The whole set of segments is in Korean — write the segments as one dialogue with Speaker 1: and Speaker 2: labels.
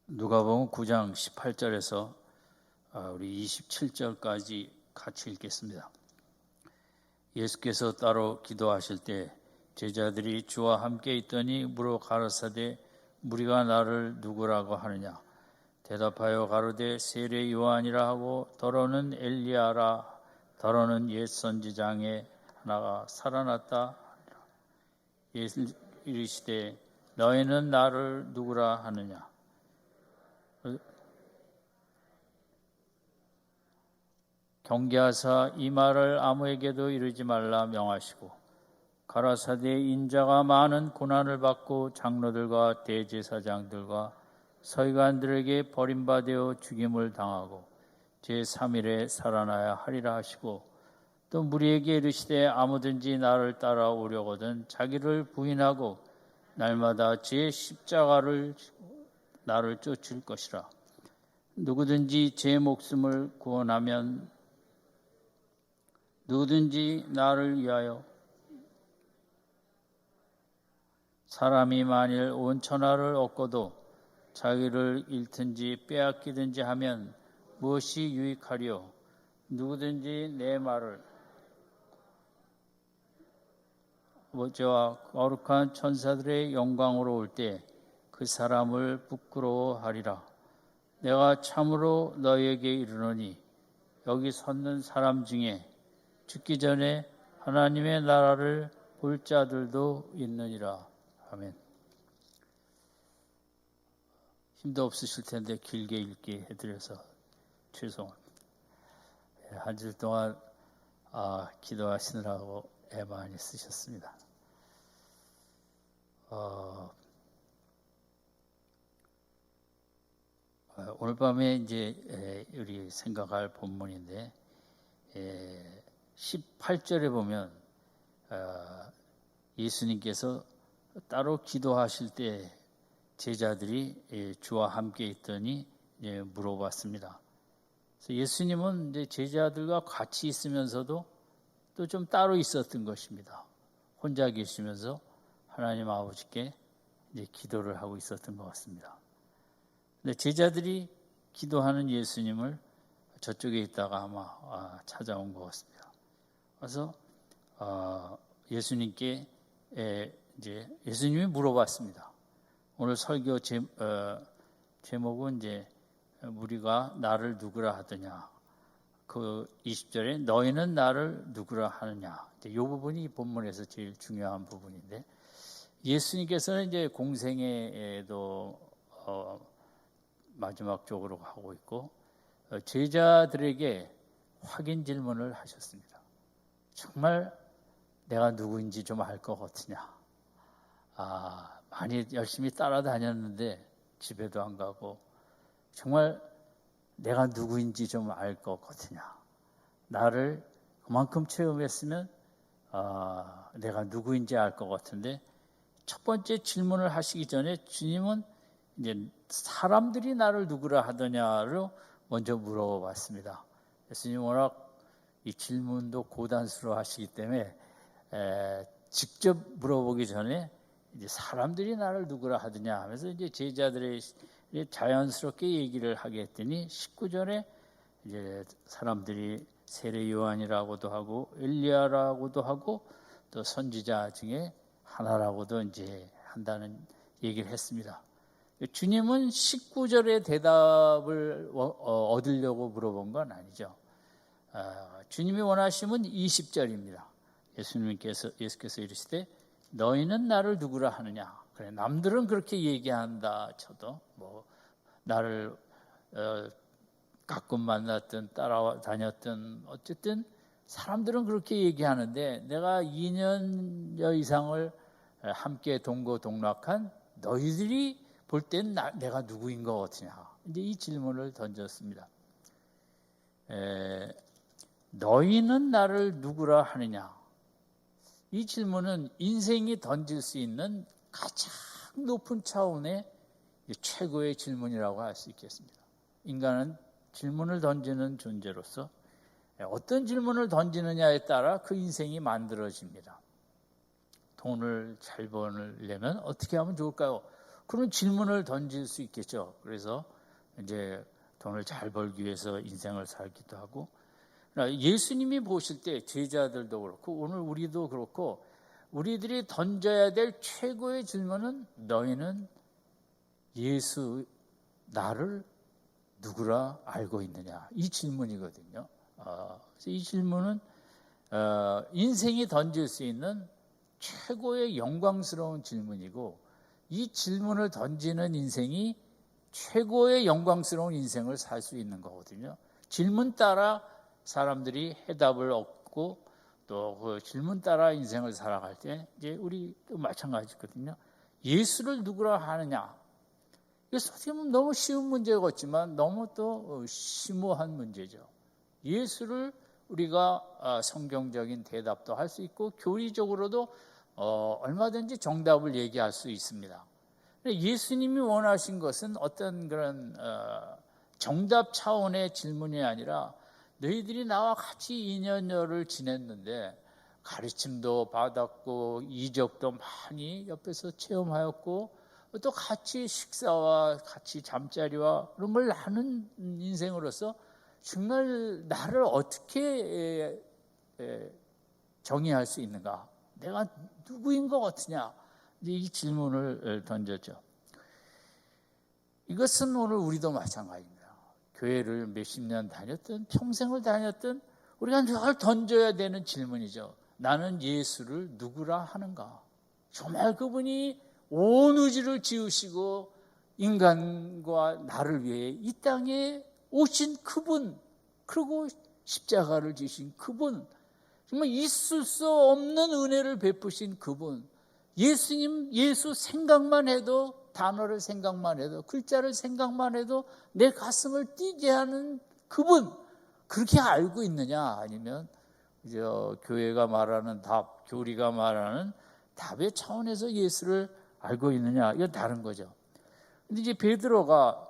Speaker 1: 누가복음 9장 18절에서 우리 27절까지 같이 읽겠습니다. 예수께서 따로 기도하실 때 제자들이 주와 함께 있더니 물어 가라사대 무리가 나를 누구라고 하느냐. 대답하여 가로되 세례 요한이라 하고 더러는 엘리야라 더러는 옛 선지자의 하나가 살아났다. 예수 이르시되 너희는 나를 누구라 하느냐. 경계하사 이 말을 아무에게도 이르지 말라 명하시고 가라사대 인자가 많은 고난을 받고 장로들과 대제사장들과 서기관들에게 버림받아 죽임을 당하고 제3일에 살아나야 하리라 하시고 또 무리에게 이르시되 아무든지 나를 따라오려거든 자기를 부인하고 날마다 제 십자가를 나를 쫓을 것이라. 누구든지 제 목숨을 구원하면 누구든지 나를 위하여 사람이 만일 온 천하를 얻고도 자기를 잃든지 빼앗기든지 하면 무엇이 유익하리요? 누구든지 내 말을 아버지와 거룩한 천사들의 영광으로 올 때 그 사람을 부끄러워하리라. 내가 참으로 너희에게 이르노니 여기 섰는 사람 중에 죽기 전에 하나님의 나라를 볼 자들도 있느니라. 아멘. 힘도 없으실 텐데 길게 읽게 해드려서 죄송합니다. 한 주 동안 기도하시느라고 애 많이 쓰셨습니다. 오늘 밤에 이제 우리 생각할 본문인데 18절에 보면 예수님께서 따로 기도하실 때 제자들이 주와 함께 있더니 물어봤습니다. 그래서 예수님은 이제 제자들과 같이 있으면서도 또 좀 따로 있었던 것입니다. 혼자 계시면서 하나님 아버지께 이제 기도를 하고 있었던 것 같습니다. 근데 제자들이 기도하는 예수님을 저쪽에 있다가 아마 찾아온 것 같습니다. 그래서 예수님께 이제 예수님이 물어봤습니다. 오늘 설교 제목은 이제 무리가 나를 누구라 하더냐. 그 20절에 너희는 나를 누구라 하느냐. 이 부분이 본문에서 제일 중요한 부분인데 예수님께서는 이제 공생애에도 마지막 쪽으로 하고 있고 제자들에게 확인 질문을 하셨습니다. 정말 내가 누구인지 좀 알 것 같으냐? 많이 열심히 따라다녔는데 집에도 안 가고 정말 내가 누구인지 좀 알 것 같으냐? 나를 그만큼 체험했으면 내가 누구인지 알 것 같은데 첫 번째 질문을 하시기 전에 주님은 이제 사람들이 나를 누구라 하더냐로 먼저 물어봤습니다. 예수님 워낙 이 질문도 고단수로 하시기 때문에 직접 물어보기 전에 이제 사람들이 나를 누구라 하더냐 하면서 이제 제자들이 자연스럽게 얘기를 하게 했더니 19절에 이제 사람들이 세례 요한이라고도 하고 엘리야라고도 하고 또 선지자 중에 하나라고도 이제 한다는 얘기를 했습니다. 주님은 19절의 대답을 얻으려고 물어본 건 아니죠. 주님이 원하시면 20절입니다. 예수께서 이르시되 너희는 나를 누구라 하느냐. 그래, 남들은 그렇게 얘기한다 쳐도 뭐 나를 가끔 만났든 따라다녔든 어쨌든 사람들은 그렇게 얘기하는데 내가 2년여 이상을 함께 동거동락한 너희들이 볼 땐 내가 누구인 것 같으냐. 이제 이 질문을 던졌습니다. 너희는 나를 누구라 하느냐. 이 질문은 인생이 던질 수 있는 가장 높은 차원의 최고의 질문이라고 할 수 있겠습니다. 인간은 질문을 던지는 존재로서 어떤 질문을 던지느냐에 따라 그 인생이 만들어집니다. 돈을 잘 벌려면 어떻게 하면 좋을까요? 그런 질문을 던질 수 있겠죠. 그래서 이제 돈을 잘 벌기 위해서 인생을 살기도 하고, 예수님이 보실 때 제자들도 그렇고 오늘 우리도 그렇고 우리들이 던져야 될 최고의 질문은 너희는 예수 나를 누구라 알고 있느냐, 이 질문이거든요. 그래서 이 질문은 인생이 던질 수 있는 최고의 영광스러운 질문이고, 이 질문을 던지는 인생이 최고의 영광스러운 인생을 살 수 있는 거거든요. 질문 따라 사람들이 해답을 얻고 또 그 질문 따라 인생을 살아갈 때 이제 우리도 마찬가지거든요. 예수를 누구라 하느냐, 이게 솔직히 너무 쉬운 문제 같지만 너무 또 심오한 문제죠. 예수를 우리가 성경적인 대답도 할 수 있고 교리적으로도 얼마든지 정답을 얘기할 수 있습니다. 예수님이 원하신 것은 어떤 그런 정답 차원의 질문이 아니라, 너희들이 나와 같이 2년여를 지냈는데 가르침도 받았고 이적도 많이 옆에서 체험하였고 또 같이 식사와 같이 잠자리와 그런 걸 나눈 인생으로서 정말 나를 어떻게 정의할 수 있는가, 내가 누구인 것 같으냐, 이 질문을 던졌죠. 이것은 오늘 우리도 마찬가지입니다. 교회를 몇십 년 다녔든 평생을 다녔든 우리가 늘 던져야 되는 질문이죠. 나는 예수를 누구라 하는가. 정말 그분이 온 우주를 지으시고 인간과 나를 위해 이 땅에 오신 그분, 그리고 십자가를 지신 그분, 정말 있을 수 없는 은혜를 베푸신 그분, 예수님, 예수 생각만 해도, 단어를 생각만 해도, 글자를 생각만 해도 내 가슴을 뛰게 하는 그분, 그렇게 알고 있느냐, 아니면 교회가 말하는 답, 교리가 말하는 답의 차원에서 예수를 알고 있느냐, 이건 다른 거죠. 근데 이제 베드로가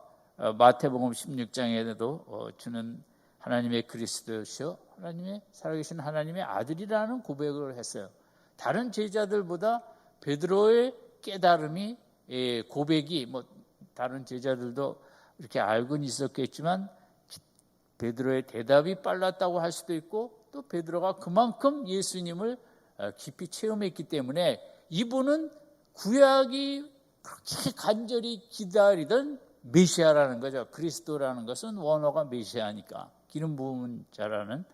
Speaker 1: 마태복음 16장에도 주는 하나님의 그리스도시요 하나님의 살아계신 하나님의 아들이라는 고백을 했어요. 다른 제자들보다 베드로의 깨달음이, 고백이, 다른 제자들도 이렇게 알고는 있었겠지만 베드로의 대답이 빨랐다고 할 수도 있고, 또 베드로가 그만큼 예수님을 깊이 체험했기 때문에 이분은 구약이 그렇게 간절히 기다리던 메시아라는 거죠. 그리스도라는 것은 원어가 메시아니까 기름 부은 자라는.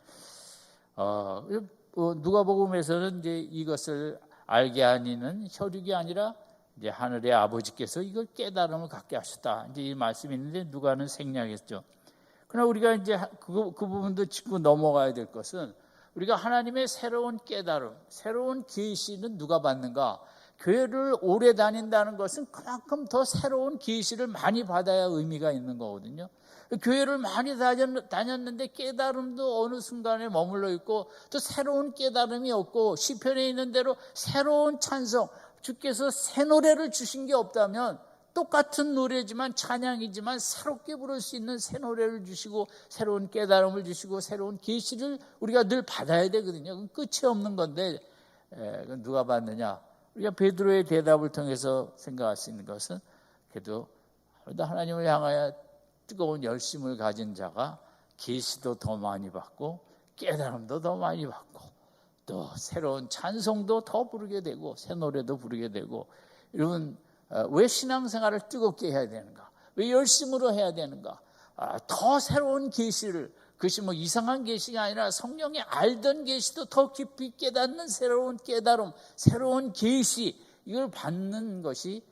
Speaker 1: 누가복음에서는 이제 이것을 알게 하니는 혈육이 아니라 이제 하늘의 아버지께서 이걸 깨달음을 갖게 하셨다, 이제 이 말씀이 있는데 누가는 생략했죠. 그러나 우리가 이제 그 부분도 짚고 넘어가야 될 것은, 우리가 하나님의 새로운 깨달음, 새로운 계시는 누가 받는가? 교회를 오래 다닌다는 것은 그만큼 더 새로운 계시를 많이 받아야 의미가 있는 거거든요. 교회를 많이 다녔는데 깨달음도 어느 순간에 머물러 있고 또 새로운 깨달음이 없고, 시편에 있는 대로 새로운 찬송, 주께서 새 노래를 주신 게 없다면 똑같은 노래지만 찬양이지만 새롭게 부를 수 있는 새 노래를 주시고 새로운 깨달음을 주시고 새로운 계시를 우리가 늘 받아야 되거든요. 그건 끝이 없는 건데 그건 누가 받느냐? 우리가 베드로의 대답을 통해서 생각할 수 있는 것은, 그래도 하나님을 향하여 뜨거운 열심을 가진 자가 계시도 더 많이 받고 깨달음도 더 많이 받고 또 새로운 찬송도 더 부르게 되고 새 노래도 부르게 되고, 이런 왜 신앙생활을 뜨겁게 해야 되는가? 왜 열심으로 해야 되는가? 더 새로운 계시를, 그것이 이상한 계시가 아니라 성령이 알던 계시도 더 깊이 깨닫는 새로운 깨달음, 새로운 계시, 이걸 받는 것이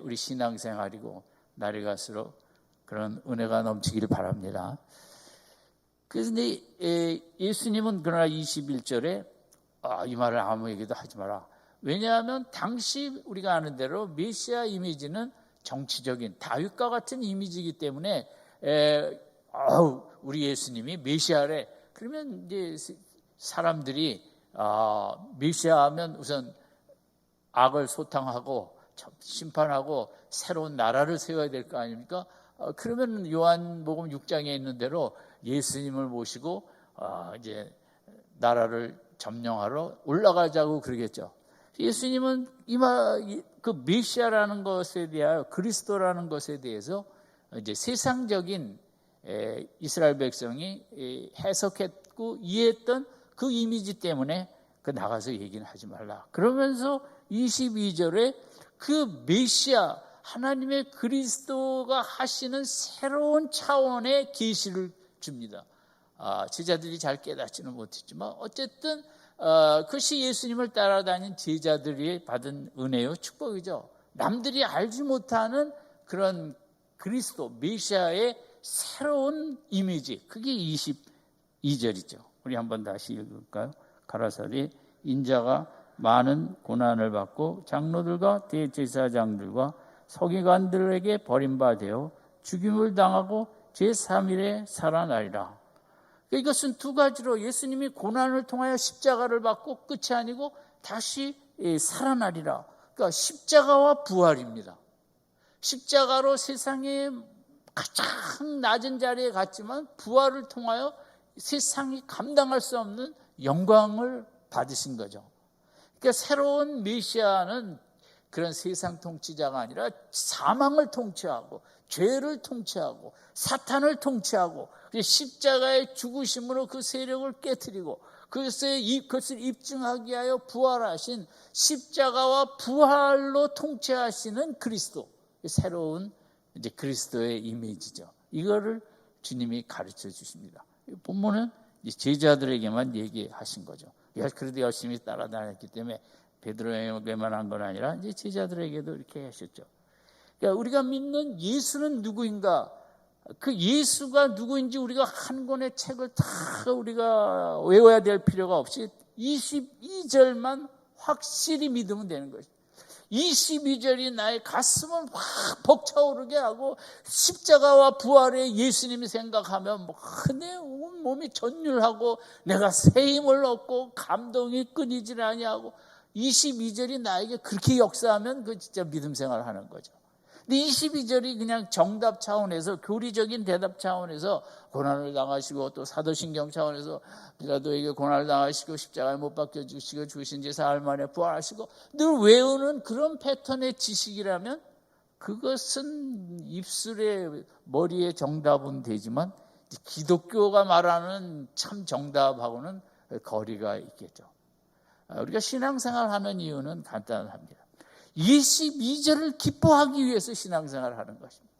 Speaker 1: 우리 신앙생활이고, 날이 갈수록 그런 은혜가 넘치기를 바랍니다. 그래서 예수님은 그러나 21절에 이 말을 아무에게도 하지 마라. 왜냐하면 당시 우리가 아는 대로 메시아 이미지는 정치적인 다윗과 같은 이미지이기 때문에 우리 예수님이 메시아래, 그러면 이제 사람들이 메시아하면 우선 악을 소탕하고 심판하고 새로운 나라를 세워야 될 거 아닙니까? 그러면 요한복음 6장에 있는 대로 예수님을 모시고 이제 나라를 점령하러 올라가자고 그러겠죠. 예수님은 그 메시아라는 것에 대하여, 그리스도라는 것에 대해서 이제 세상적인 이스라엘 백성이 해석했고 이해했던 그 이미지 때문에 그 나가서 얘기는 하지 말라. 그러면서 22절에 그 메시아, 하나님의 그리스도가 하시는 새로운 차원의 계시를 줍니다. 제자들이 잘 깨닫지는 못했지만 어쨌든 그것이 예수님을 따라다닌 제자들이 받은 은혜요, 축복이죠. 남들이 알지 못하는 그런 그리스도, 메시아의 새로운 이미지, 그게 22절이죠. 우리 한번 다시 읽을까요? 가라사대 인자가 많은 고난을 받고 장로들과 대제사장들과 서기관들에게 버림받아 죽임을 당하고 제3일에 살아나리라. 이것은 두 가지로 예수님이 고난을 통하여 십자가를 받고 끝이 아니고 다시 살아나리라. 그러니까 십자가와 부활입니다. 십자가로 세상의 가장 낮은 자리에 갔지만 부활을 통하여 세상이 감당할 수 없는 영광을 받으신 거죠. 그러니까 새로운 메시아는 그런 세상 통치자가 아니라 사망을 통치하고 죄를 통치하고 사탄을 통치하고 십자가의 죽으심으로 그 세력을 깨뜨리고 그것을 입증하기 위하여 부활하신 십자가와 부활로 통치하시는 그리스도, 새로운 이제 그리스도의 이미지죠. 이거를 주님이 가르쳐 주십니다. 본문은 제자들에게만 얘기하신 거죠. 그래도 열심히 따라다녔기 때문에 베드로에게만 한 건 아니라 이제 제자들에게도 이렇게 하셨죠. 그러니까 우리가 믿는 예수는 누구인가? 그 예수가 누구인지 우리가 한 권의 책을 다 우리가 외워야 될 필요가 없이 22절만 확실히 믿으면 되는 것이죠. 22절이 나의 가슴을 확 벅차오르게 하고 십자가와 부활의 예수님이 생각하면 내 온 몸이 전율하고 내가 새 힘을 얻고 감동이 끊이질 아니하고 22절이 나에게 그렇게 역사하면 그 진짜 믿음 생활을 하는 거죠. 근데 22절이 그냥 정답 차원에서 교리적인 대답 차원에서 고난을 당하시고 또 사도신경 차원에서 빌라도에게 고난을 당하시고 십자가에 못 박혀 주시고 죽으신 지 사흘 만에 부활하시고 늘 외우는 그런 패턴의 지식이라면 그것은 입술에 머리에 정답은 되지만 기독교가 말하는 참 정답하고는 거리가 있겠죠. 우리가 신앙생활 하는 이유는 간단합니다. 22절을 기뻐하기 위해서 신앙생활을 하는 것입니다.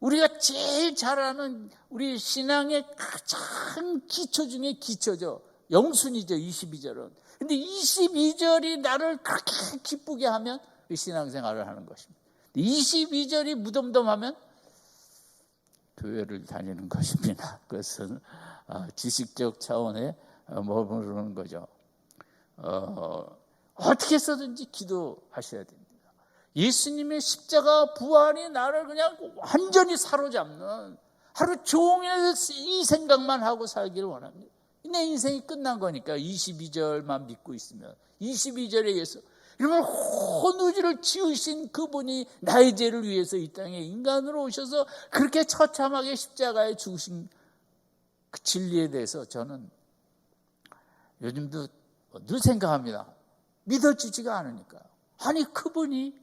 Speaker 1: 우리가 제일 잘 아는 우리 신앙의 가장 기초 중에 기초죠. 영순이죠, 22절은. 근데 22절이 나를 그렇게 기쁘게 하면 신앙생활을 하는 것입니다. 22절이 무덤덤하면 교회를 다니는 것입니다. 그것은 지식적 차원에 머무르는 거죠. 어떻게 해서든지 기도하셔야 됩니다. 예수님의 십자가 부활이 나를 그냥 완전히 사로잡는, 하루 종일 이 생각만 하고 살기를 원합니다. 내 인생이 끝난 거니까 22절만 믿고 있으면 22절에 의해서 이러면 혼우지를 지으신 그분이 나의 죄를 위해서 이 땅에 인간으로 오셔서 그렇게 처참하게 십자가에 죽으신 그 진리에 대해서 저는 요즘도 늘 생각합니다. 믿어지지가 않으니까요. 아니 그분이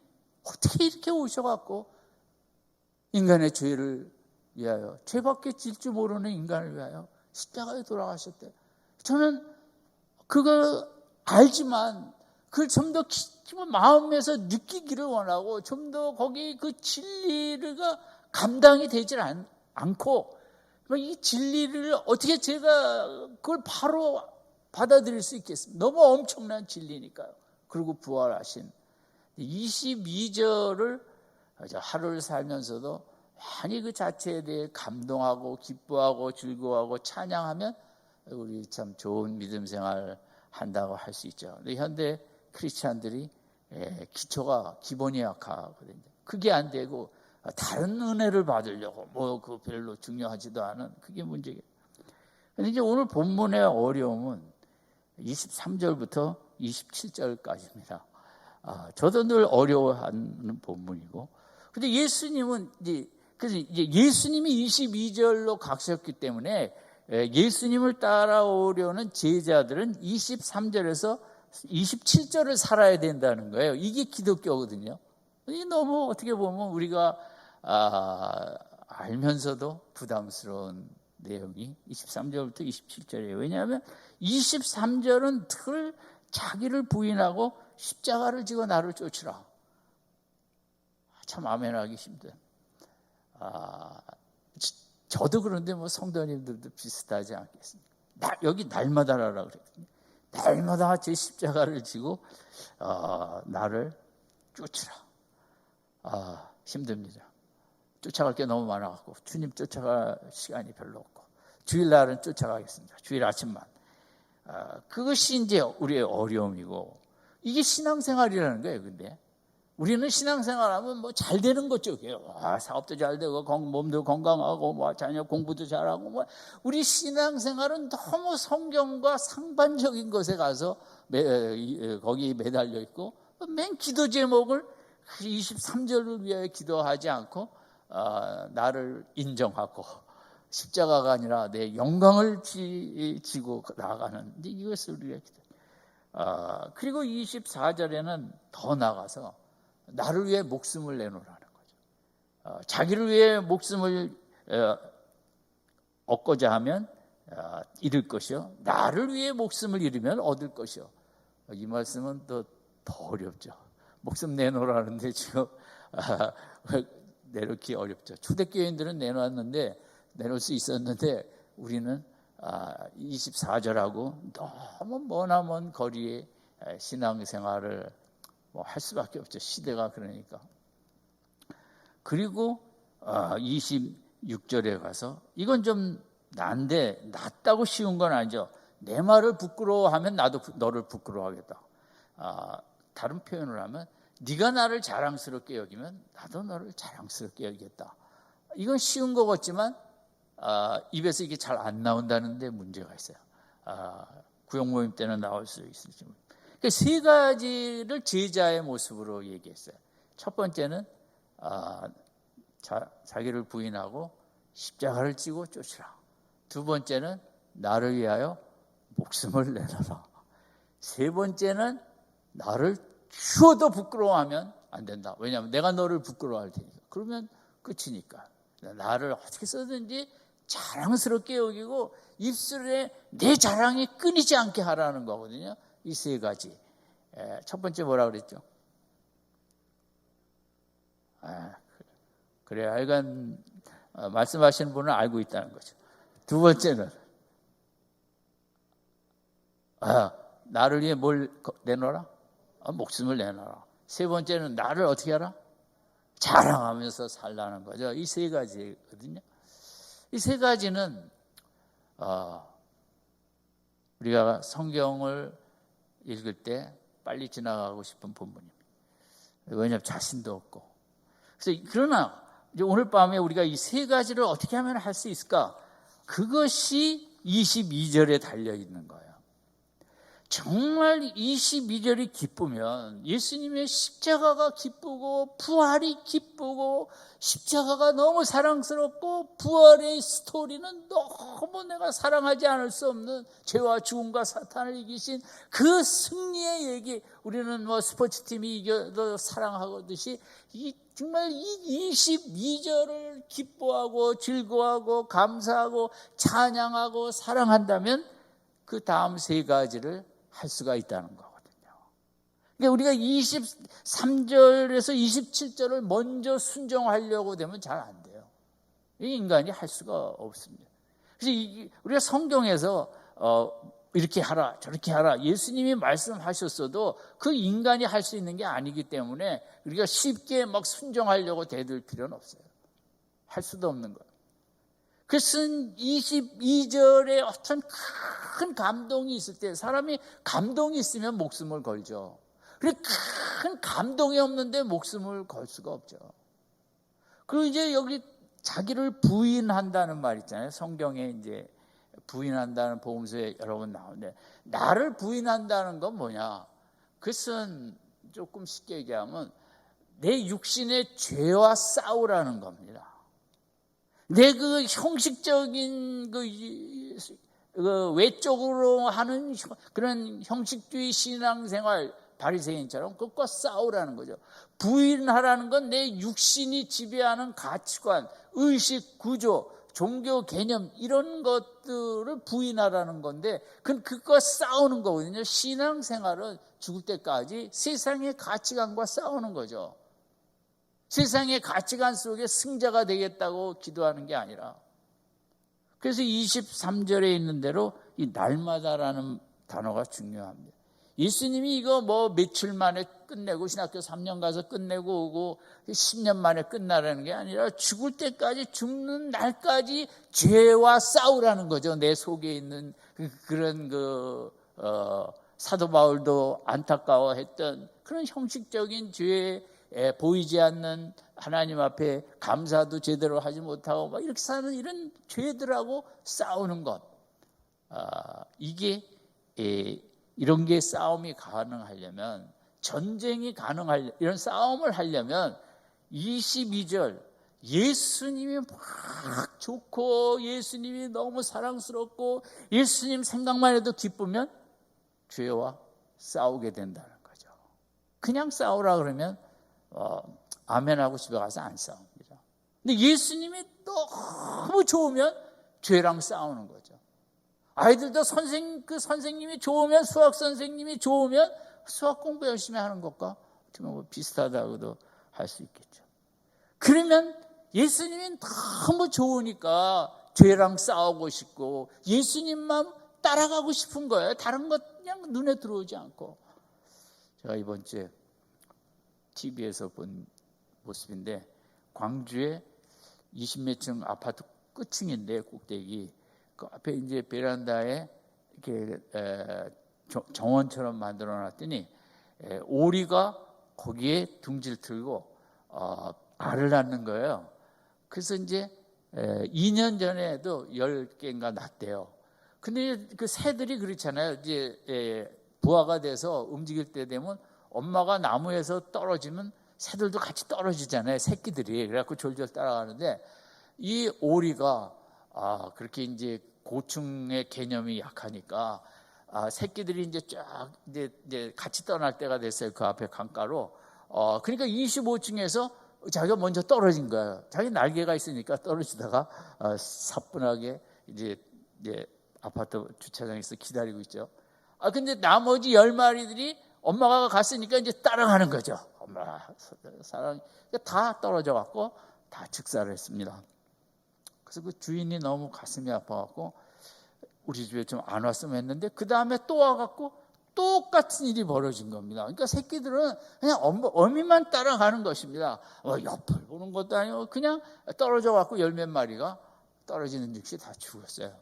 Speaker 1: 어떻게 이렇게 오셔갖고 인간의 죄를 위하여, 죄밖에 질 줄 모르는 인간을 위하여 십자가에 돌아가셨대. 저는 그걸 알지만 그걸 좀 더 마음에서 느끼기를 원하고 좀 더 거기 그 진리가 감당이 되질 않고 이 진리를 어떻게 제가 그걸 바로 받아들일 수 있겠습니까? 너무 엄청난 진리니까요. 그리고 부활하신 22절을 하루를 살면서도 많이 그 자체에 대해 감동하고 기뻐하고 즐거워하고 찬양하면 우리 참 좋은 믿음 생활 한다고 할 수 있죠. 근데 현대 크리스찬들이 기초가 기본이 약하거든요. 그게 안 되고 다른 은혜를 받으려고 그 별로 중요하지도 않은 그게 문제예요. 근데 이제 오늘 본문의 어려움은 23절부터 27절까지입니다. 저도 늘 어려워하는 본문이고, 근데 예수님은 그래서 예수님이 22절로 가셨기 때문에 예수님을 따라오려는 제자들은 23절에서 27절을 살아야 된다는 거예요. 이게 기독교거든요. 이게 너무 어떻게 보면 우리가 알면서도 부담스러운 내용이 23절부터 27절이에요. 왜냐하면 23절은 늘 자기를 부인하고 십자가를 지고 나를 쫓으라. 참 아멘하기 힘든. 저도 그런데 뭐 성도님들도 비슷하지 않겠습니까? 여기 날마다 하라 그랬거든요. 날마다 제 십자가를 지고 나를 쫓으라. 힘듭니다. 쫓아갈 게 너무 많아갖고 주님 쫓아갈 시간이 별로 없고 주일날은 쫓아가겠습니다. 주일 아침만. 그것이 이제 우리의 어려움이고 이게 신앙생활이라는 거예요. 근데 우리는 신앙생활하면 뭐 잘 되는 것 쪽이에요. 사업도 잘 되고 몸도 건강하고 뭐 자녀 공부도 잘하고 뭐 우리 신앙생활은 너무 성경과 상반적인 것에 가서 거기 매달려 있고 맨 기도 제목을 23절을 위하여 기도하지 않고 나를 인정하고 십자가가 아니라 내 영광을 지고 나아가는 이것을 우리가 기도. 그리고 24절에는 더 나아가서 나를 위해 목숨을 내놓으라는 거죠. 자기를 위해 목숨을 얻고자 하면 잃을 것이요 나를 위해 목숨을 잃으면 얻을 것이요. 이 말씀은 더 어렵죠. 목숨 내놓으라는데 지금 내놓기 어렵죠. 초대교인들은 내놓았는데 내놓을 수 있었는데 우리는 24절하고 너무 머나먼 거리의 신앙생활을 할 수밖에 없죠. 시대가 그러니까. 그리고 26절에 가서 이건 좀 난데 낫다고 쉬운 건 아니죠. 내 말을 부끄러워하면 나도 너를 부끄러워하겠다. 다른 표현을 하면 네가 나를 자랑스럽게 여기면 나도 너를 자랑스럽게 여기겠다. 이건 쉬운 것 같지만 입에서 이게 잘 안 나온다는 데 문제가 있어요. 구역 모임 때는 나올 수 있을지. 그러니까 세 가지를 제자의 모습으로 얘기했어요. 첫 번째는 자기를 부인하고 십자가를 지고 쫓으라. 두 번째는 나를 위하여 목숨을 내놔라. 세 번째는 나를 추워도 부끄러워하면 안 된다. 왜냐하면 내가 너를 부끄러워할 테니까. 그러면 끝이니까. 나를 어떻게 써든지 자랑스럽게 여기고 입술에 내 자랑이 끊이지 않게 하라는 거거든요. 이 세 가지. 첫 번째 뭐라 그랬죠? 그래, 하여간 말씀하시는 분은 알고 있다는 거죠. 두 번째는 나를 위해 뭘 내놔라? 목숨을 내놔라. 세 번째는 나를 어떻게 하라? 자랑하면서 살라는 거죠. 이 세 가지거든요. 이 세 가지는 우리가 성경을 읽을 때 빨리 지나가고 싶은 본문입니다. 왜냐하면 자신도 없고. 그래서 그러나 이제 오늘 밤에 우리가 이 세 가지를 어떻게 하면 할 수 있을까? 그것이 22절에 달려 있는 거예요. 정말 22절이 기쁘면 예수님의 십자가가 기쁘고 부활이 기쁘고 십자가가 너무 사랑스럽고 부활의 스토리는 너무 내가 사랑하지 않을 수 없는 죄와 죽음과 사탄을 이기신 그 승리의 얘기. 우리는 뭐 스포츠팀이 이겨도 사랑하듯이 정말 이 22절을 기뻐하고 즐거워하고 감사하고 찬양하고 사랑한다면 그 다음 세 가지를 할 수가 있다는 거거든요. 그러니까 우리가 23절에서 27절을 먼저 순종하려고 되면 잘 안 돼요. 이 인간이 할 수가 없습니다. 그래서 우리가 성경에서 이렇게 하라 저렇게 하라 예수님이 말씀하셨어도 그 인간이 할 수 있는 게 아니기 때문에 우리가 쉽게 막 순종하려고 대들 필요는 없어요. 할 수도 없는 거예요. 그래서 22절에 어떤 큰 감동이 있을 때 사람이 감동이 있으면 목숨을 걸죠. 그리고 큰 감동이 없는데 목숨을 걸 수가 없죠. 그리고 이제 여기 자기를 부인한다는 말 있잖아요. 성경에 이제 부인한다는 복음서에 여러 번 나오는데 나를 부인한다는 건 뭐냐? 그것은 조금 쉽게 얘기하면 내 육신의 죄와 싸우라는 겁니다. 내 그 형식적인 그 그 외적으로 하는 그런 형식주의 신앙생활 바리새인처럼 그것과 싸우라는 거죠. 부인하라는 건 내 육신이 지배하는 가치관, 의식, 구조, 종교 개념 이런 것들을 부인하라는 건데 그것과 싸우는 거거든요. 신앙생활은 죽을 때까지 세상의 가치관과 싸우는 거죠. 세상의 가치관 속에 승자가 되겠다고 기도하는 게 아니라. 그래서 23절에 있는 대로 이 날마다라는 단어가 중요합니다. 예수님이 이거 뭐 며칠 만에 끝내고 신학교 3년 가서 끝내고 오고 10년 만에 끝나라는 게 아니라 죽을 때까지 죽는 날까지 죄와 싸우라는 거죠. 내 속에 있는 그런 사도 바울도 안타까워했던 그런 형식적인 죄에 보이지 않는 하나님 앞에 감사도 제대로 하지 못하고 막 이렇게 사는 이런 죄들하고 싸우는 것. 이게 이런 게 싸움이 가능하려면 전쟁이 이런 싸움을 하려면 22절 예수님이 막 좋고 예수님이 너무 사랑스럽고 예수님 생각만 해도 기쁘면 죄와 싸우게 된다는 거죠. 그냥 싸우라 그러면 아멘하고 집에 가서 안 싸웁니다. 근데 예수님이 너무 좋으면 죄랑 싸우는 거죠. 아이들도 선생님이 좋으면 수학 선생님이 좋으면 수학 공부 열심히 하는 것과 뭐 비슷하다고도 할 수 있겠죠. 그러면 예수님이 너무 좋으니까 죄랑 싸우고 싶고 예수님만 따라가고 싶은 거예요. 다른 것 그냥 눈에 들어오지 않고. 제가 이번 주에 TV에서 본 모습인데 광주에 20몇 층 아파트 끝층인데 꼭대기 그 앞에 이제 베란다에 이렇게 정원처럼 만들어 놨더니 오리가 거기에 둥지를 틀고 알을 낳는 거예요. 그래서 이제 2년 전에도 10개인가 낳대요. 근데 그 새들이 그렇잖아요. 이제 부화가 돼서 움직일 때 되면 엄마가 나무에서 떨어지면 새들도 같이 떨어지잖아요. 새끼들이. 그래갖고 졸졸 따라가는데 이 오리가 그렇게 이제 고충의 개념이 약하니까 새끼들이 이제 쫙 이제 같이 떠날 때가 됐어요. 그 앞에 강가로. 그러니까 25층에서 자기가 먼저 떨어진 거예요. 자기 날개가 있으니까 떨어지다가 사뿐하게 이제 아파트 주차장에서 기다리고 있죠. 근데 나머지 10마리들이 엄마가 갔으니까 이제 따라가는 거죠. 엄마 사랑 다 떨어져 갖고 다 즉사를 했습니다. 그래서 그 주인이 너무 가슴이 아파갖고 우리 집에 좀 안 왔으면 했는데 그 다음에 또 와갖고 똑같은 일이 벌어진 겁니다. 그러니까 새끼들은 그냥 어미만 따라가는 것입니다. 옆을 보는 것도 아니고 그냥 떨어져갖고 10몇 마리가 떨어지는 즉시 다 죽었어요.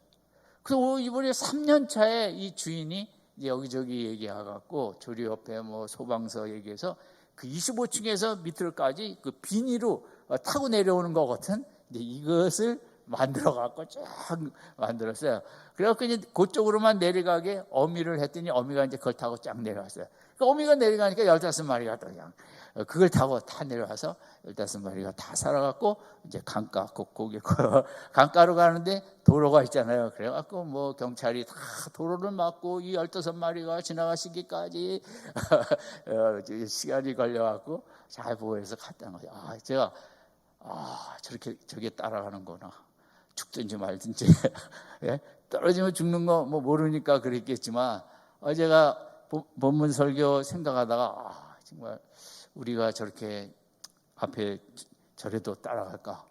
Speaker 1: 그래서 이번에 3년 차에 이 주인이 이제 여기저기 얘기해갖고 조리 옆에 뭐 소방서 얘기해서 그 25층에서 밑으로까지 그 비닐로 타고 내려오는 것 같은 이것을 만들어갖고 쫙 만들었어요. 그래갖고 이제 그쪽으로만 내려가게 어미를 했더니 어미가 이제 그걸 타고 쫙 내려왔어요. 그러니까 어미가 내려가니까 15마리가 또 그냥 그걸 타고 다 내려와서 15마리가 다 살아갖고 이제 강가 거기 강가로 가는데 도로가 있잖아요. 그래갖고 뭐 경찰이 다 도로를 막고 이 15마리가 지나가시기까지 시간이 걸려갖고 잘 보호해서 갔다는 거죠. 제가 저게 따라가는구나. 죽든지 말든지. 예? 떨어지면 죽는 거 뭐 모르니까 그랬겠지만 제가 본문 설교 생각하다가 정말 우리가 저렇게 앞에 저래도 따라갈까?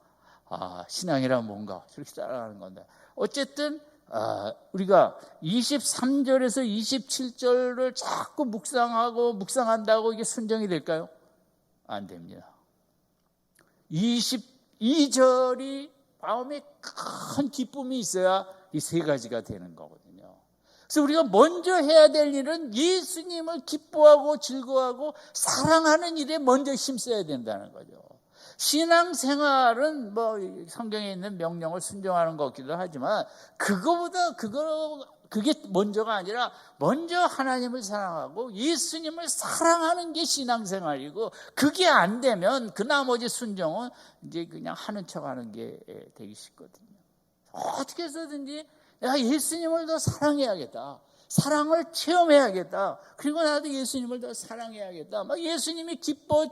Speaker 1: 신앙이란 뭔가 저렇게 따라가는 건데 어쨌든 우리가 23절에서 27절을 자꾸 묵상한다고 이게 순종이 될까요? 안 됩니다. 22절이 마음에 큰 기쁨이 있어야 이 세 가지가 되는 거거든요. 그래서 우리가 먼저 해야 될 일은 예수님을 기뻐하고 즐거워하고 사랑하는 일에 먼저 힘써야 된다는 거죠. 신앙생활은 뭐 성경에 있는 명령을 순종하는 것 같기도 하지만 그게 먼저가 아니라 먼저 하나님을 사랑하고 예수님을 사랑하는 게 신앙생활이고 그게 안 되면 그 나머지 순종은 이제 그냥 하는 척하는 게 되기 쉽거든요. 어떻게 해서든지 야, 예수님을 더 사랑해야겠다. 사랑을 체험해야겠다. 그리고 나도 예수님을 더 사랑해야겠다. 막 예수님이 기뻐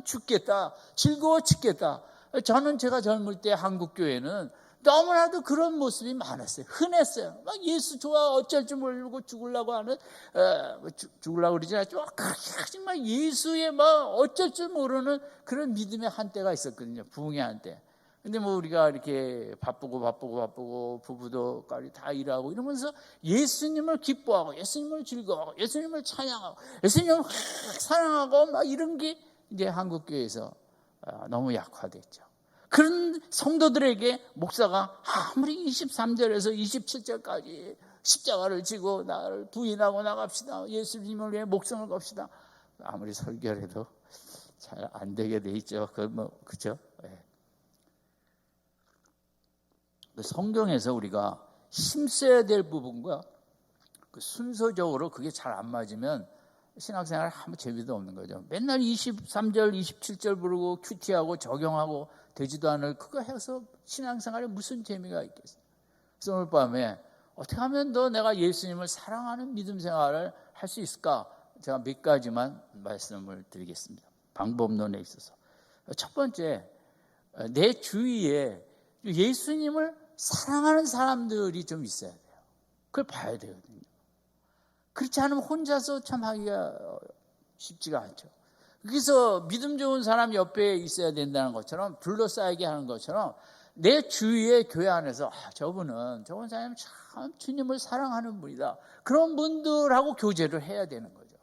Speaker 1: 죽겠다. 즐거워 죽겠다. 저는 제가 젊을 때 한국교회는 너무나도 그런 모습이 많았어요. 흔했어요. 막 예수 좋아 어쩔 줄 모르고 죽으려고 하는, 죽으려고 그러지 않죠. 정말 예수의 막 어쩔 줄 모르는 그런 믿음의 한때가 있었거든요. 부흥의 한때. 근데 뭐 우리가 이렇게 바쁘고 부부도 까지 다 일하고 이러면서 예수님을 기뻐하고 예수님을 즐거워하고 예수님을 찬양하고 예수님을 사랑하고 막 이런 게 이제 한국교회에서 너무 약화됐죠. 그런 성도들에게 목사가 아무리 23절에서 27절까지 십자가를 지고 나를 부인하고 나갑시다. 예수님을 위해 목숨을 겁시다. 아무리 설교를 해도 잘 안 되게 돼 있죠. 그죠? 네. 성경에서 우리가 힘써야 될 부분과 순서적으로 그게 잘 안 맞으면 신학생활 아무 재미도 없는 거죠. 맨날 23절, 27절 부르고 큐티하고 적용하고 되지도 않을 그거 해서 신앙생활에 무슨 재미가 있겠어요. 그래서 오늘 밤에 어떻게 하면 더 내가 예수님을 사랑하는 믿음 생활을 할 수 있을까? 제가 몇 가지만 말씀을 드리겠습니다. 방법론에 있어서. 첫 번째, 내 주위에 예수님을 사랑하는 사람들이 좀 있어야 돼요. 그걸 봐야 되거든요. 그렇지 않으면 혼자서 참 하기가 쉽지가 않죠. 그래서 믿음 좋은 사람 옆에 있어야 된다는 것처럼 둘러싸이게 하는 것처럼 내 주위에 교회 안에서 저분 사람이 참 주님을 사랑하는 분이다. 그런 분들하고 교제를 해야 되는 거죠.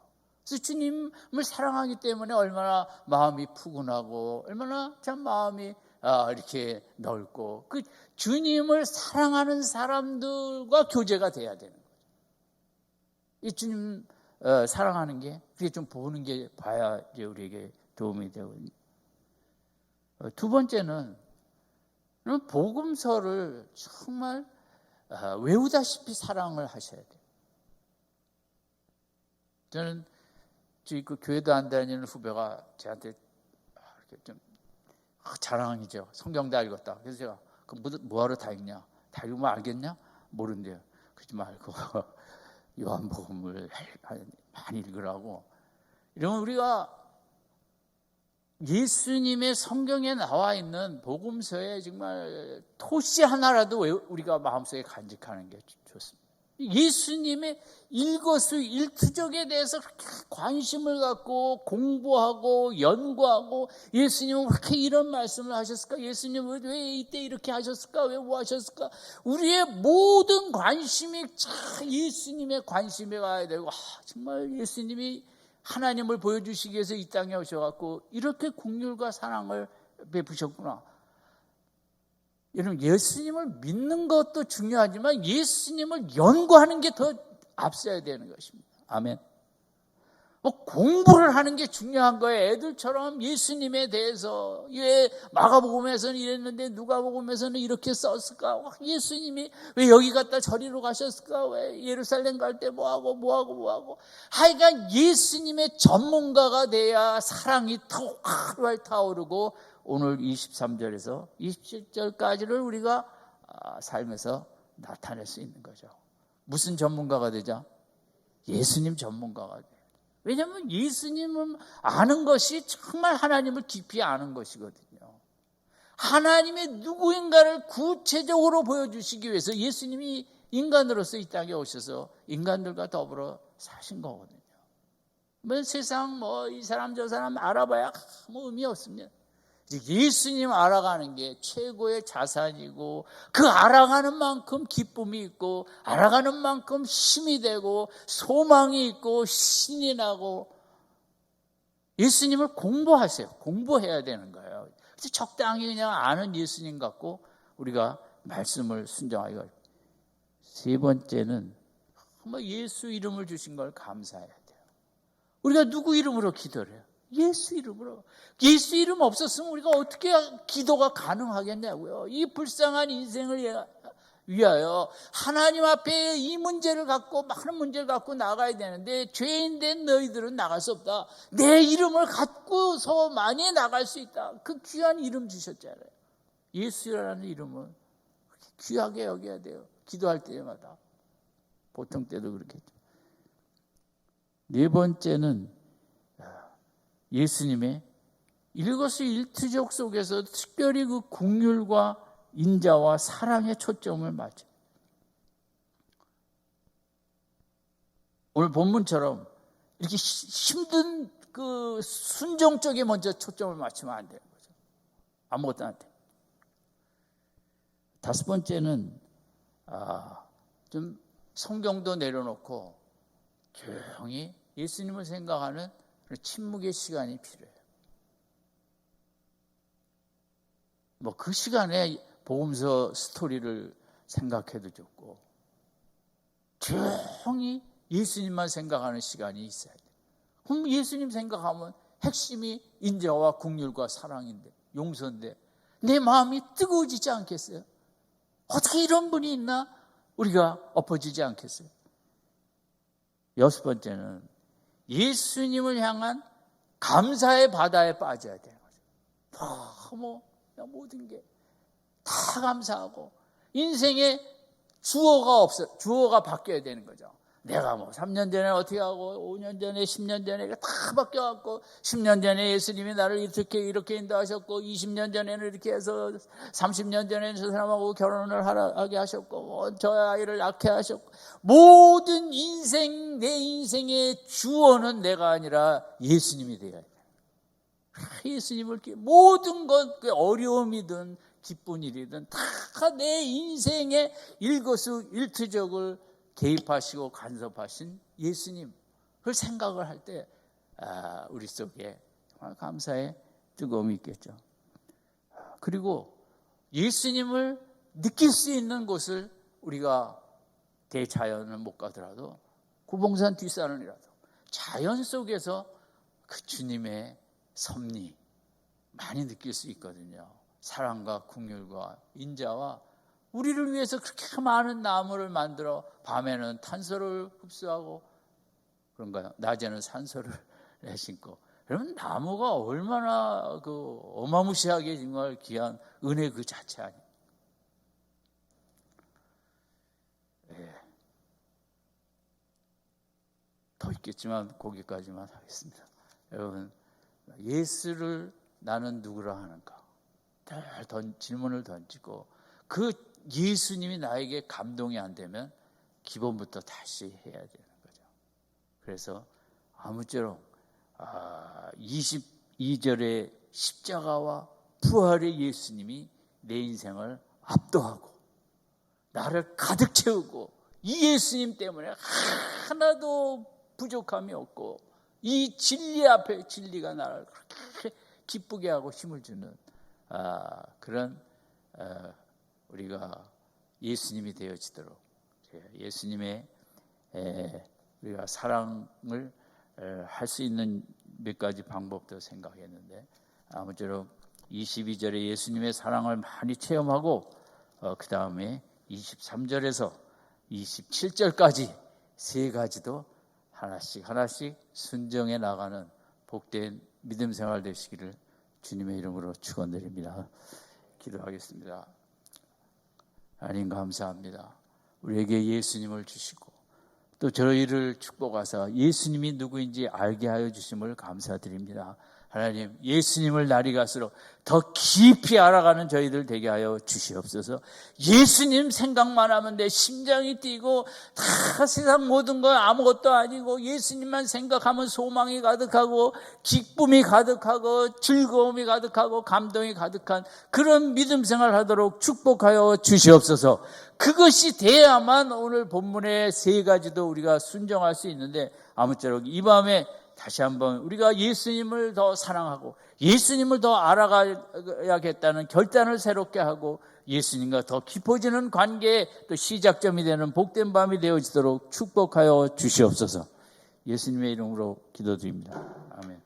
Speaker 1: 그래서 주님을 사랑하기 때문에 얼마나 마음이 푸근하고 얼마나 참 마음이 이렇게 넓고 그 주님을 사랑하는 사람들과 교제가 돼야 되는 거죠. 이 주님 사랑하는 게 그게 좀 보는 게 봐야 이제 우리에게 도움이 되거든요. 두 번째는 복음서를 정말 외우다시피 사랑을 하셔야 돼요. 저는 그 교회도 안 다니는 후배가 저한테 이렇게 좀 자랑이죠. 성경 다 읽었다. 그래서 제가 뭐하러 다 읽냐? 다 읽으면 알겠냐? 모른대요. 그러지 말고 요한복음을 많이 읽으라고. 이러면 우리가 예수님의 성경에 나와 있는 복음서에 정말 토시 하나라도 우리가 마음속에 간직하는 게 좋습니다. 예수님의 일거수일투족에 대해서 그렇게 관심을 갖고 공부하고 연구하고 예수님은 그렇게 이런 말씀을 하셨을까? 예수님은 왜 이때 이렇게 하셨을까? 왜 뭐 하셨을까? 우리의 모든 관심이 예수님의 관심에 가야 되고 정말 예수님이 하나님을 보여주시기 위해서 이 땅에 오셔갖고 이렇게 긍휼과 사랑을 베푸셨구나. 여러분 예수님을 믿는 것도 중요하지만 예수님을 연구하는 게 더 앞서야 되는 것입니다. 아멘. 공부를 하는 게 중요한 거예요. 애들처럼 예수님에 대해서 왜 마가복음에서는 이랬는데 누가복음에서는 이렇게 썼을까? 예수님이 왜 여기 갔다 저리로 가셨을까? 왜 예루살렘 갈 때 뭐하고 하여간 예수님의 전문가가 돼야 사랑이 활활 타오르고 오늘 23절에서 27절까지를 우리가 삶에서 나타낼 수 있는 거죠. 무슨 전문가가 되자? 예수님 전문가가 돼요. 왜냐하면 예수님은 아는 것이 정말 하나님을 깊이 아는 것이거든요. 하나님의 누구인가를 구체적으로 보여주시기 위해서 예수님이 인간으로서 이 땅에 오셔서 인간들과 더불어 사신 거거든요. 세상 이 사람 저 사람 알아봐야 의미 없습니다. 예수님 알아가는 게 최고의 자산이고 그 알아가는 만큼 기쁨이 있고 알아가는 만큼 힘이 되고 소망이 있고 신이 나고 예수님을 공부하세요. 공부해야 되는 거예요. 그래서 적당히 그냥 아는 예수님 갖고 우리가 말씀을 순종하기가. 세 번째는 정말 예수 이름을 주신 걸 감사해야 돼요. 우리가 누구 이름으로 기도를 해요? 예수 이름으로. 예수 이름 없었으면 우리가 어떻게 기도가 가능하겠냐고요. 이 불쌍한 인생을 위하여 하나님 앞에 이 문제를 갖고 많은 문제를 갖고 나가야 되는데 죄인 된 너희들은 나갈 수 없다. 내 이름을 갖고서 많이 나갈 수 있다. 그 귀한 이름 주셨잖아요. 예수라는 이름은 귀하게 여겨야 돼요. 기도할 때마다. 보통 때도 그렇겠죠. 네 번째는 예수님의 일거수일투족 속에서 특별히 그 긍휼과 인자와 사랑에 초점을 맞춰. 오늘 본문처럼 이렇게 힘든 그 순종 쪽에 먼저 초점을 맞추면 안 되는 거죠. 아무것도 안 돼. 다섯 번째는 좀 성경도 내려놓고 조용히 예수님을 생각하는 침묵의 시간이 필요해요. 뭐 그 시간에 복음서 스토리를 생각해도 좋고 조용히 예수님만 생각하는 시간이 있어야 돼요. 그럼 예수님 생각하면 핵심이 인자와 긍휼과 사랑인데, 용서인데 내 마음이 뜨거워지지 않겠어요? 어떻게 이런 분이 있나? 우리가 엎어지지 않겠어요? 여섯 번째는 예수님을 향한 감사의 바다에 빠져야 되는 거죠. 모든 게 다 감사하고 인생에 주어가 없어. 주어가 바뀌어야 되는 거죠. 내가 3년 전에 어떻게 하고 5년 전에 10년 전에 다 바뀌어갖고 10년 전에 예수님이 나를 이렇게 인도하셨고 20년 전에는 이렇게 해서 30년 전에는 저 사람하고 결혼을 하게 하셨고 저 아이를 낳게 하셨고 모든 내 인생의 주어는 내가 아니라 예수님이 되어야 돼요. 예수님을 모든 것 어려움이든 기쁜 일이든 다 내 인생의 일거수일투족을 개입하시고 간섭하신 예수님, 그걸 생각을 할 때 우리 속에 정말 감사의 뜨거움이 있겠죠. 그리고 예수님을 느낄 수 있는 곳을 우리가 대자연을 못 가더라도 구봉산 뒷산이라도 자연 속에서 그 주님의 섭리 많이 느낄 수 있거든요. 사랑과 긍휼과 인자와 우리를 위해서 그렇게 많은 나무를 만들어 밤에는 탄소를 흡수하고 그런가요? 낮에는 산소를 내싣고. 그러면 나무가 얼마나 그 어마무시하게 정말 귀한 은혜 그 자체 아니에요. 네. 더 있겠지만 거기까지만 하겠습니다. 여러분, 예수를 나는 누구라 하는가? 질문을 던지고 그 예수님이 나에게 감동이 안 되면 기본부터 다시 해야 되는 거죠. 그래서 아무쪼록 22절의 십자가와 부활의 예수님이 내 인생을 압도하고 나를 가득 채우고 이 예수님 때문에 하나도 부족함이 없고 이 진리 앞에 진리가 나를 그렇게 기쁘게 하고 힘을 주는 그런 우리가 예수님이 되어지도록 예수님의 우리가 사랑을 할 수 있는 몇 가지 방법도 생각했는데 아무쪼록 22절에 예수님의 사랑을 많이 체험하고 그 다음에 23절에서 27절까지 세 가지도 하나씩 순정해 나가는 복된 믿음 생활 되시기를 주님의 이름으로 축원드립니다. 기도하겠습니다. 하나님 감사합니다. 우리에게 예수님을 주시고 또 저희를 축복하사 예수님이 누구인지 알게 하여 주심을 감사드립니다. 하나님, 예수님을 날이 갈수록 더 깊이 알아가는 저희들 되게 하여 주시옵소서. 예수님 생각만 하면 내 심장이 뛰고 다 세상 모든 건 아무것도 아니고 예수님만 생각하면 소망이 가득하고 기쁨이 가득하고 즐거움이 가득하고 감동이 가득한 그런 믿음 생활하도록 축복하여 주시옵소서. 그것이 돼야만 오늘 본문의 세 가지도 우리가 순종할 수 있는데 아무쪼록 이 밤에 다시 한번 우리가 예수님을 더 사랑하고 예수님을 더 알아가야겠다는 결단을 새롭게 하고 예수님과 더 깊어지는 관계의 또 시작점이 되는 복된 밤이 되어지도록 축복하여 주시옵소서. 예수님의 이름으로 기도드립니다. 아멘.